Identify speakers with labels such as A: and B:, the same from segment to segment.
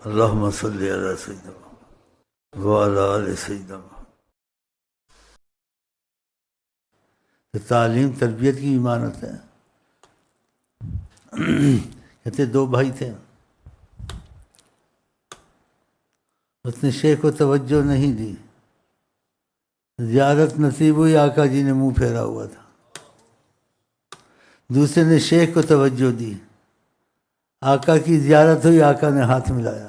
A: اللہم صلی علی سیدنا محمد وعلی آل سیدنا محمد۔ تعلیم تربیت کی امانت ہے۔ کہتے دو بھائی تھے، اس نے شیخ کو توجہ نہیں دی، زیارت نصیب ہوئی، آقا جی نے منہ پھیرا ہوا تھا۔ دوسرے نے شیخ کو توجہ دی، آقا کی زیارت ہوئی، آقا نے ہاتھ ملایا۔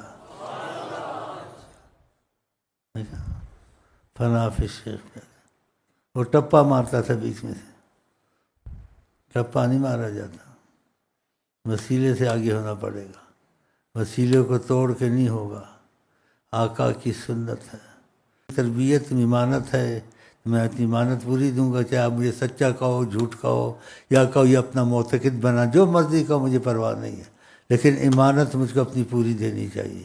A: فنا فی الشیخ، وہ ٹپا مارتا تھا بیچ میں سے، ٹپا نہیں مارا جاتا، وسیلے سے آگے ہونا پڑے گا، وسیلے کو توڑ کے نہیں ہوگا۔ آقا کی سنت ہے، تربیت امانت ہے، میں اپنی امانت پوری دوں گا، چاہے آپ مجھے سچا کہو، جھوٹ کہو، یا کہو یہ اپنا معتقد بنا، جو مرضی کہو، مجھے پرواہ نہیں ہے، لیکن امانت مجھ کو اپنی پوری دینی چاہیے۔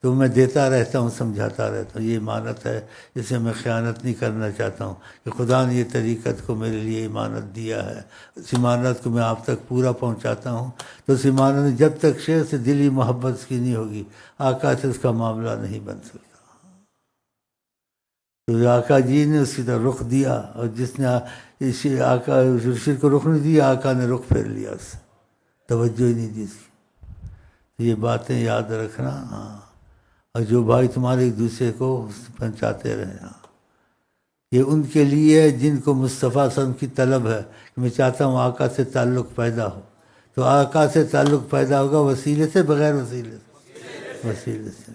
A: تو میں دیتا رہتا ہوں، سمجھاتا رہتا ہوں، یہ امانت ہے، اس سے میں خیانت نہیں کرنا چاہتا ہوں کہ خدا نے یہ طریقت کو میرے لیے امانت دیا ہے، اس امانت کو میں آپ تک پورا پہنچاتا ہوں۔ تو اس امانت جب تک شیخ سے دلی محبت اس کی نہیں ہوگی، آقا سے اس کا معاملہ نہیں بن سکتا۔ تو آقا جی نے اس کی طرف رخ دیا، اور جس نے آقا شیر کو رخ نہیں دیا، آقا نے رخ پھیر لیا، اس سے توجہ ہی نہیں دی اس کی۔ یہ باتیں یاد رکھنا، ہاں، اور جو بھائی تمہارے ایک دوسرے کو پہنچاتے رہے، ہاں، یہ ان کے لیے ہے جن کو مصطفیٰ صلی اللہ علیہ وسلم کی طلب ہے کہ میں چاہتا ہوں آقا سے تعلق پیدا ہو۔ تو آقا سے تعلق پیدا ہوگا وسیلے سے، بغیر وسیلے سے؟ وسیلے سے۔